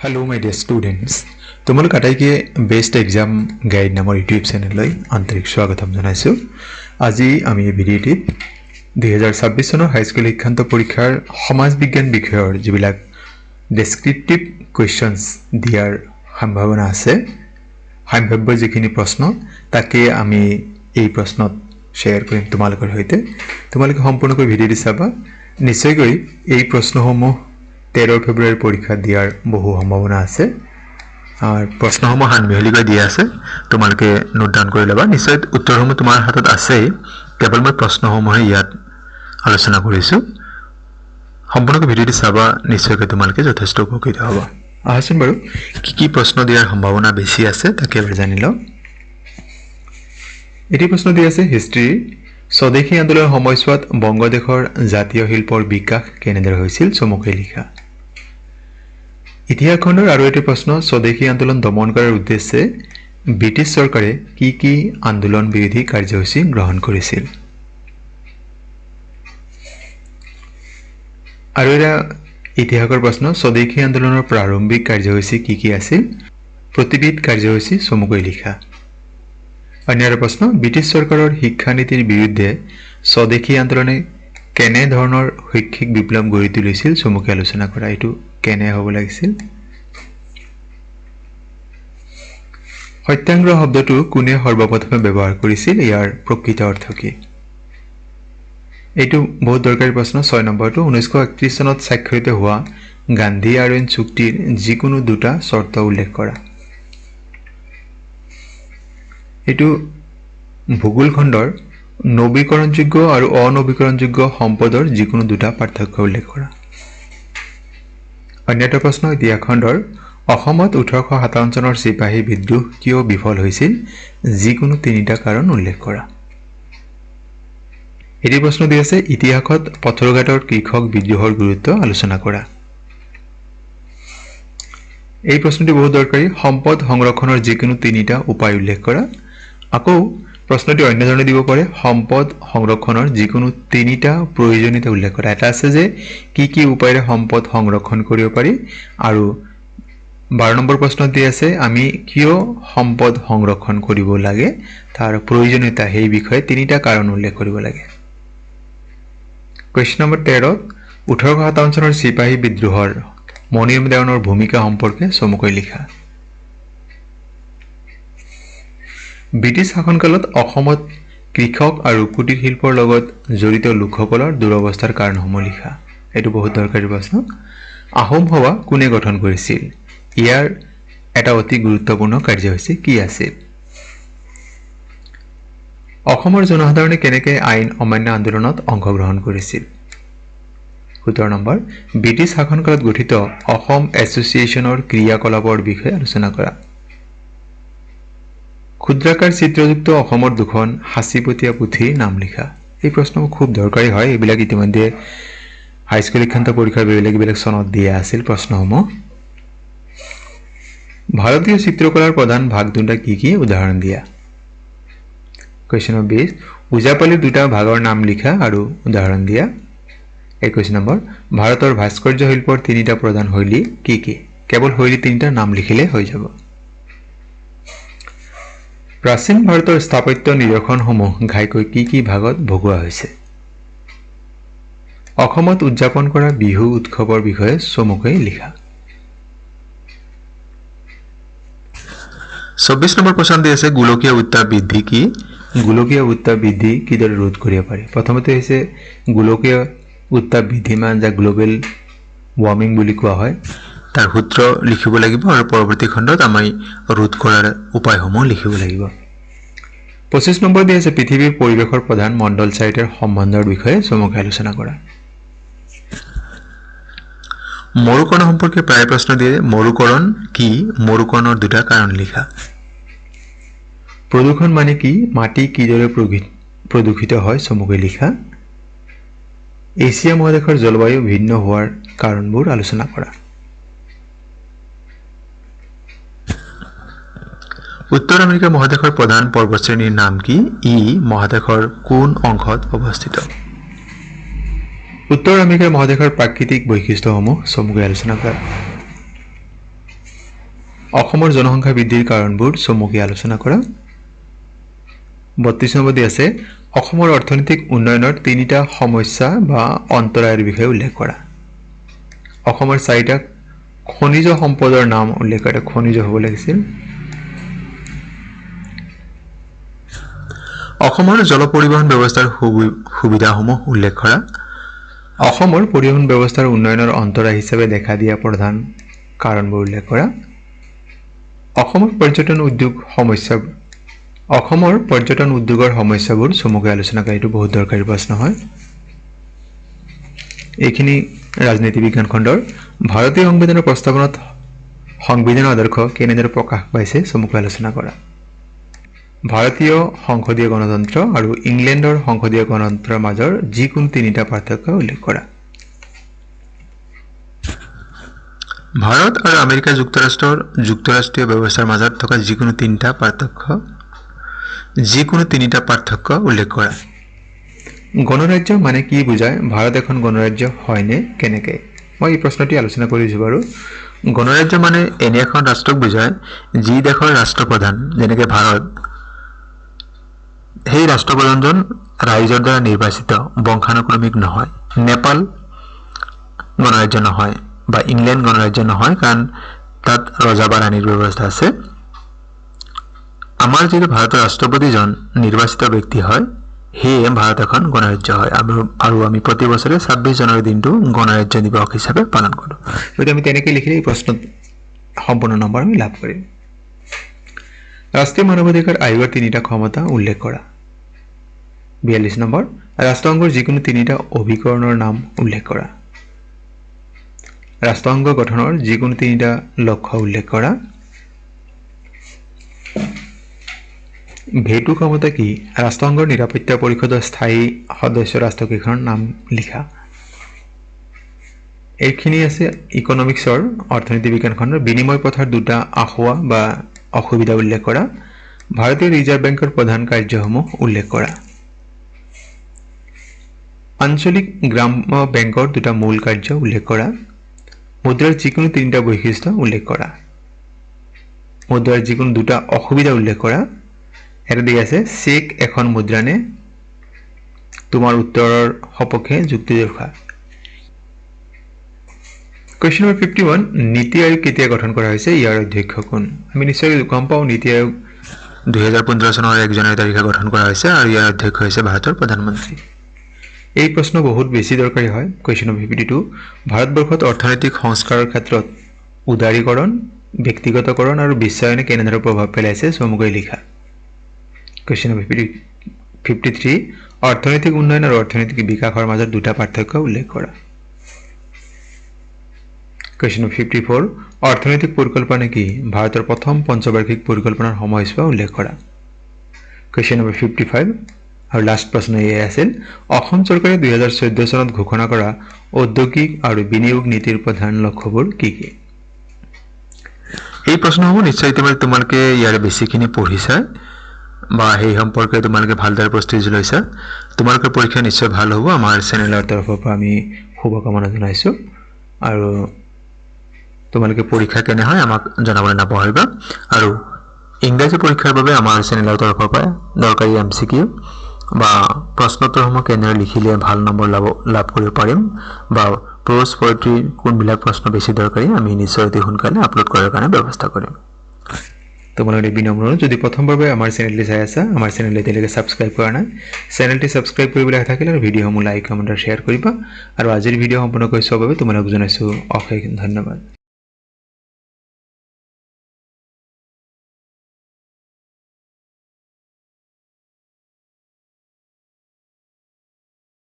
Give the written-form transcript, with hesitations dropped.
Hello my dear students, তোমালোক আটাইকে best exam guide নামৰ ইউটিউব চেনেললৈ আন্তৰিক স্বাগতম জনাইছো। আজি আমি এই ভিডিঅ'টিত 2026 চনৰ হাইস্কুল শিক্ষান্ত পৰীক্ষাৰ সমাজ বিজ্ঞান বিষয়ৰ যিবিলাক ডেসক্ৰিপটিভ কোৱেশ্চনছ দিয়াৰ সম্ভাৱনা আছে, সম্ভাৱ্য যিখিনি প্ৰশ্ন তাকে আমি এই প্ৰশ্নত শ্বেয়াৰ কৰিম তোমালোকৰ সৈতে। তোমালোকে সম্পূৰ্ণকৈ ভিডিঅ'টি চাবা। নিশ্চয়কৈ এই প্ৰশ্নসমূহ 13 ফেব্ৰুৱাৰীৰ পৰীক্ষা দিয়াৰ বহু সম্ভাৱনা আছে আৰু প্ৰশ্নসমূহ হানমিহলিকৈ দিয়া আছে। তোমালোকে নোট ডাউন কৰি ল'বা। নিশ্চয় উত্তৰসমূহ তোমাৰ হাতত আছে, কেৱল মই প্ৰশ্নসমূহে ইয়াত আলোচনা কৰিছো। সম্পূৰ্ণকৈ ভিডিঅ'টি চাবা, নিশ্চয়কৈ তোমালোকে যথেষ্ট উপকৃত হ'বা। আহাচোন বাৰু কি প্ৰশ্ন দিয়াৰ সম্ভাৱনা বেছি আছে তাকে এবাৰ জানি লওঁ। এটি প্ৰশ্ন দিয়া আছে হিষ্ট্ৰী। স্বদেশী আন্দোলনৰ সময়ছোৱাত বংগদেশৰ জাতীয় শিল্পৰ বিকাশ কেনেদৰে হৈছিল, চমুকৈ লিখা। ইতিহাস খণ্ডৰ আৰু এটি প্ৰশ্ন, স্বদেশী আন্দোলন দমন কৰাৰ উদ্দেশ্যে ব্ৰিটিছ চৰকাৰে কি আন্দোলন বিৰোধী কাৰ্যসূচী গ্ৰহণ কৰিছিল। আৰু এটা ইতিহাসৰ প্ৰশ্ন, স্বদেশী আন্দোলনৰ প্ৰাৰম্ভিক কাৰ্যসূচী কি আছিল, প্ৰতিবিধ কাৰ্যসূচী চমুকৈ লিখা। অন্য এটা প্ৰশ্ন, ব্ৰিটিছ চৰকাৰৰ শিক্ষানীতিৰ বিৰুদ্ধে স্বদেশী আন্দোলনে কেনে ধৰণৰ শৈক্ষিক বিপ্লৱ গঢ়ি তুলিছিল, চমুকৈ আলোচনা কৰা। এইটো কেনে হ'ব লাগিছিল। সত্যাগ্ৰহ শব্দটো কোনে সৰ্বপ্ৰথমে ব্যৱহাৰ কৰিছিল, ইয়াৰ প্ৰকৃত অৰ্থ কি। এইটো বহুত দৰকাৰী প্ৰশ্ন। 6 নম্বৰটো, 1931 চনত স্বাক্ষৰিত হোৱা গান্ধী আইৰণ চুক্তিৰ যিকোনো দুটা চৰ্ত উল্লেখ কৰা। এইটো ভূগোল খণ্ডৰ নৱীকৰণযোগ্য আৰু অনৱীকৰণযোগ্য সম্পদৰ যিকোনো দুটা পাৰ্থক্য উল্লেখ কৰা। অন্য এটা প্ৰশ্ন, ইতিহাস খণ্ডৰ অসমত 1857 চনৰ চিপাহী বিদ্ৰোহ কিয় বিফল হৈছিল, যিকোনো তিনিটা কাৰণ উল্লেখ কৰা। এটি প্ৰশ্ন দি আছে, ইতিহাসত পথৰুঘাটৰ কৃষক বিদ্ৰোহৰ গুৰুত্ব আলোচনা কৰা। এই প্ৰশ্নটি বহুত দৰকাৰী। সম্পদ সংৰক্ষণৰ যিকোনো তিনিটা উপায় উল্লেখ কৰা। আকৌ প্ৰশ্নটি অন্য ধৰণে দিব পাৰে, সম্পদ সংৰক্ষণৰ যিকোনো তিনিটা প্ৰয়োজনীয়তা উল্লেখ কৰা। এটা আছে যে কি উপায়েৰে সম্পদ সংৰক্ষণ কৰিব পাৰি, আৰু 12 নম্বৰ প্ৰশ্নত দি আছে আমি কিয় সম্পদ সংৰক্ষণ কৰিব লাগে, তাৰ প্ৰয়োজনীয়তা, সেই বিষয়ে তিনিটা কাৰণ উল্লেখ কৰিব লাগে। কুৱেশ্যন নম্বৰ 13, 1857 চনৰ চিপাহী বিদ্ৰোহৰ মণিৰাম দেৱানৰ ভূমিকা সম্পৰ্কে চমুকৈ লিখা। ব্ৰিটিছ শাসনকালত অসমত কৃষক আৰু কুটিৰ শিল্পৰ লগত জড়িত লোকসকলৰ দুৰৱস্থাৰ কাৰণসমূহ লিখা। এইটো বহুত দৰকাৰী প্ৰশ্ন। আহোম সভা কোনে গঠন কৰিছিল, ইয়াৰ এটা অতি গুৰুত্বপূৰ্ণ কাৰ্যসূচী কি আছিল। অসমৰ জনসাধাৰণে কেনেকৈ আইন অমান্য আন্দোলনত অংশগ্ৰহণ কৰিছিল। 17 নম্বৰ, ব্ৰিটিছ শাসনকালত গঠিত অসম এছ'চিয়েশ্যনৰ ক্ৰিয়াকলাপৰ বিষয়ে আলোচনা কৰা। ক্ষুদ্ৰাকাৰ চিত্ৰযুক্ত অসমৰ দুখন সাঁচিপতীয়া পুথিৰ নাম লিখা। এই প্ৰশ্নবোৰ খুব দৰকাৰী হয়। এইবিলাক ইতিমধ্যে হাইস্কুল শিক্ষান্ত পৰীক্ষাৰ বেলেগ চনত দিয়া আছিল প্ৰশ্নসমূহ। ভাৰতীয় চিত্ৰকলাৰ প্ৰধান ভাগ দুটা কি উদাহৰণ দিয়া। কুৱেশ্যন নম্বৰ 20, ওজাপালিৰ দুটা ভাগৰ নাম লিখা আৰু উদাহৰণ দিয়া। 21 নম্বৰ, ভাৰতৰ ভাস্কৰ্য শিল্পৰ তিনিটা প্ৰধান শৈলী কি। কেৱল শৈলী তিনিটাৰ নাম লিখিলে হৈ যাব। প্ৰাচীন ভাৰতৰ স্থাপত্য নিদৰ্শনসমূহ ঘাইকৈ কি ভাগত ভগোৱা হৈছে। অসমত উদযাপন কৰা বিহু উৎসৱৰ বিষয়ে চমুকৈ লিখা। 24 নম্বৰ প্ৰশ্ন দি আছে, গোলকীয় উত্তাপ বৃদ্ধি কি। গোলকীয় উত্তাপ বৃদ্ধি কিদৰে ৰোধ কৰিব পাৰি। প্ৰথমতে হৈছে গোলকীয় উত্তাপ বৃদ্ধি মানে যাক গ্ল'বেল ৱাৰ্মিং বুলি কোৱা হয়, তাৰ সূত্ৰ লিখিব লাগিব আৰু পৰৱৰ্তী খণ্ডত আমি ৰোধ কৰাৰ উপায়সমূহ লিখিব লাগিব। 25 নম্বৰ দি আছে, পৃথিৱীৰ পৰিৱেশৰ প্ৰধান মণ্ডল চাৰিটাৰ সম্বন্ধৰ বিষয়ে চমুকৈ আলোচনা কৰা। মৰুকৰণ সম্পৰ্কে প্ৰায় প্ৰশ্ন দিয়ে। মৰুকৰণ কি, মৰুকৰণৰ দুটা কাৰণ লিখা। প্ৰদূষণ মানে কি, মাটি কিদৰে প্ৰদূষিত হয়, চমুকৈ লিখা। এছিয়া মহাদেশৰ জলবায়ু ভিন্ন হোৱাৰ কাৰণবোৰ আলোচনা কৰা। উত্তৰ আমেৰিকা মহাদেশৰ প্ৰধান পৰ্বতশ্ৰেণীৰ নাম কি, ই মহাদেশৰ কোন অংশত অৱস্থিত। উত্তৰ আমেৰিকা মহাদেশৰ প্ৰাকৃতিক বৈশিষ্ট্যসমূহ চমুকৈ আলোচনা কৰা। অসমৰ জনসংখ্যা বৃদ্ধিৰ কাৰণবোৰ চমুকৈ আলোচনা কৰা। 32 নম্বৰ দি আছে অসমৰ অৰ্থনৈতিক উন্নয়নৰ তিনিটা সমস্যা বা অন্তৰায়ৰ বিষয়ে উল্লেখ কৰা। অসমৰ চাৰিটা খনিজ সম্পদৰ নাম উল্লেখ কৰা। খনিজ হ'ব লাগিছিল। অসমৰ জল পৰিবহণ ব্যৱস্থাৰ সুবিধাসমূহ উল্লেখ কৰা। অসমৰ পৰিবহণ ব্যৱস্থাৰ উন্নয়নৰ অন্তৰায় হিচাপে দেখা দিয়া প্ৰধান কাৰণবোৰ উল্লেখ কৰা। অসমৰ পৰ্যটন উদ্যোগৰ সমস্যাবোৰ চমুকৈ আলোচনা কৰা। এইটো বহুত দৰকাৰী প্ৰশ্ন হয়। এইখিনি ৰাজনীতি বিজ্ঞান খণ্ডৰ। ভাৰতীয় সংবিধানৰ প্ৰস্তাৱনাত সংবিধানৰ আদৰ্শ কেনেদৰে প্ৰকাশ পাইছে চমুকৈ আলোচনা কৰা। ভাৰতীয় সংসদীয় গণতন্ত্ৰ আৰু ইংলেণ্ডৰ সংসদীয় গণতন্ত্ৰৰ মাজৰ যিকোনো তিনিটা পাৰ্থক্য উল্লেখ কৰা। ভাৰত আৰু আমেৰিকা যুক্তৰাষ্ট্ৰৰ যুক্তৰাষ্ট্ৰীয় ব্যৱস্থাৰ মাজত থকা যিকোনো তিনিটা পাৰ্থক্য উল্লেখ কৰা। গণৰাজ্য মানে কি বুজায়? ভাৰত এখন গণৰাজ্য হয়নে কেনেকৈ? মই এই প্ৰশ্নটি আলোচনা কৰিছোঁ বাৰু। গণৰাজ্য মানে এনে এখন ৰাষ্ট্ৰক বুজায় যি দেশৰ ৰাষ্ট্ৰপ্ৰধান, যেনেকৈ ভাৰত, সেই ৰাষ্ট্ৰপ্ৰধানজন ৰাইজৰ দ্বাৰা নিৰ্বাচিত, বংশানুক্ৰমিক নহয়। নেপাল গণৰাজ্য নহয় বা ইংলেণ্ড গণৰাজ্য নহয়, কাৰণ তাত ৰজা বা ৰাণীৰ ব্যৱস্থা আছে। আমাৰ যিটো ভাৰতৰ ৰাষ্ট্ৰপতিজন নিৰ্বাচিত ব্যক্তি হয়, সেয়ে ভাৰত এখন গণৰাজ্য হয়। আৰু আমি প্ৰতি বছৰে 26 জানুৱাৰী দিনটো গণৰাজ্য দিৱস হিচাপে পালন কৰোঁ। গতিকে আমি তেনেকৈ লিখিলে এই প্ৰশ্নত সম্পূৰ্ণ নম্বৰ আমি লাভ কৰিম। ৰাষ্ট্ৰীয় মানৱ অধিকাৰ আয়োগৰ তিনিটা ক্ষমতা উল্লেখ কৰা। 42 নম্বৰ ৰাষ্ট্ৰসংঘৰ যিকোনো তিনিটা অভিকৰণৰ নাম উল্লেখ কৰা। ৰাষ্ট্ৰসংঘ গঠনৰ যিকোনো তিনিটা লক্ষ্য উল্লেখ কৰা। ভেটো ক্ষমতা কি? ৰাষ্ট্ৰসংঘৰ নিৰাপত্তা পৰিষদৰ স্থায়ী সদস্য ৰাষ্ট্ৰকেইখনৰ নাম লিখা। এইখিনি আছে ইকনমিক্সৰ অৰ্থনীতি বিজ্ঞান খণ্ডৰ। বিনিময় পথাৰ দুটা আসোঁৱাহ বা অসুবিধা উল্লেখ কৰা। ভাৰতীয় ৰিজাৰ্ভ বেংকৰ প্ৰধান কাৰ্যসমূহ উল্লেখ কৰা। আঞ্চলিক গ্ৰাম্য বেংকৰ দুটা মূল কাৰ্য উল্লেখ কৰা। মুদ্ৰাৰ যিকোনো তিনিটা বৈশিষ্ট্য উল্লেখ কৰা। মুদ্ৰাৰ যিকোনো দুটা অসুবিধা উল্লেখ কৰা। এটা দি আছে চেক এখন মুদ্ৰা নে? তোমাৰ উত্তৰৰ সপক্ষে যুক্তি দৰ্শা। কুৱেশ্যন নম্বৰ 51 নীতি আয়োগ কেতিয়া গঠন কৰা হৈছে? ইয়াৰ অধ্যক্ষ কোন? আমি নিশ্চয় গম পাওঁ নীতি আয়োগ 2015 চনৰ 1 জানুৱাৰী তাৰিখে গঠন কৰা হৈছে আৰু ইয়াৰ অধ্যক্ষ হৈছে ভাৰতৰ প্ৰধানমন্ত্ৰী। এই প্ৰশ্ন বহুত বেছি দৰকাৰী হয়। কুৱেশ্যন নম্বৰ 52 ভাৰতবৰ্ষত অৰ্থনৈতিক সংস্কাৰৰ ক্ষেত্ৰত উদাৰীকৰণ, ব্যক্তিগতকৰণ আৰু বিশ্বায়নে কেনেদৰে প্ৰভাৱ পেলাইছে চমুকৈ লিখা। কুৱেশ্যন নম্বৰ 53 অৰ্থনৈতিক উন্নয়ন আৰু অৰ্থনৈতিক বিকাশৰ মাজত দুটা পাৰ্থক্য উল্লেখ কৰা। কুৱেশ্যন নম্বৰ 54 অৰ্থনৈতিক পৰিকল্পনা কি? ভাৰতৰ প্ৰথম পঞ্চবাৰ্ষিক পৰিকল্পনাৰ সময়সীমা উল্লেখ কৰা। কুৱেশ্যন নম্বৰ 55 আৰু লাষ্ট প্ৰশ্ন এয়াই আছিল অসম চৰকাৰে 2014 চনত ঘোষণা কৰা ঔদ্যোগিক আৰু বিনিয়োগ নীতিৰ প্ৰধান লক্ষ্যবোৰ কি কি? এই প্ৰশ্নসমূহ নিশ্চয় তোমালোকে ইয়াৰে বেছিখিনি পঢ়িছা বা সেই সম্পৰ্কে তোমালোকে ভালদৰে প্ৰস্তুতি লৈছা। তোমালোকৰ পৰীক্ষা নিশ্চয় ভাল হ'ব। আমাৰ চেনেলৰ তৰফৰ পৰা আমি শুভকামনা জনাইছোঁ আৰু তোমালোকে পৰীক্ষা কেনে হয় আমাক জনাবলৈ নাপাহৰিবা। আৰু ইংৰাজী পৰীক্ষাৰ বাবে আমাৰ চেনেলৰ তৰফৰ পৰা দৰকাৰী MCQ বা প্ৰশ্নোত্তৰসমূহ কেনেদৰে লিখিলে ভাল নম্বৰ লাভ কৰিব পাৰিম বা প্ৰ'জ পয়েট্ৰি কোনবিলাক প্ৰশ্ন বেছি দৰকাৰী আমি নিশ্চয় অতি সোনকালে আপলোড কৰাৰ কাৰণে ব্যৱস্থা কৰিম। তোমালোকে বিনম্ৰ যদি প্ৰথমবাৰ আমাৰ চেনেলটি চাই আছা, আমাৰ চেনেলটি এতিয়ালৈকে ছাবস্ক্ৰাইব কৰা নাই, চেনেলটি ছাবস্ক্ৰাইব কৰিবলৈ থাকিলে আৰু ভিডিঅ'সমূহ লাইক কমেণ্ট আৰু শ্বেয়াৰ কৰিবা। আৰু আজিৰ ভিডিঅ' সম্পূৰ্ণকৈ চোৱাৰ বাবে তোমালোকক জনাইছোঁ অশেষ ধন্যবাদ।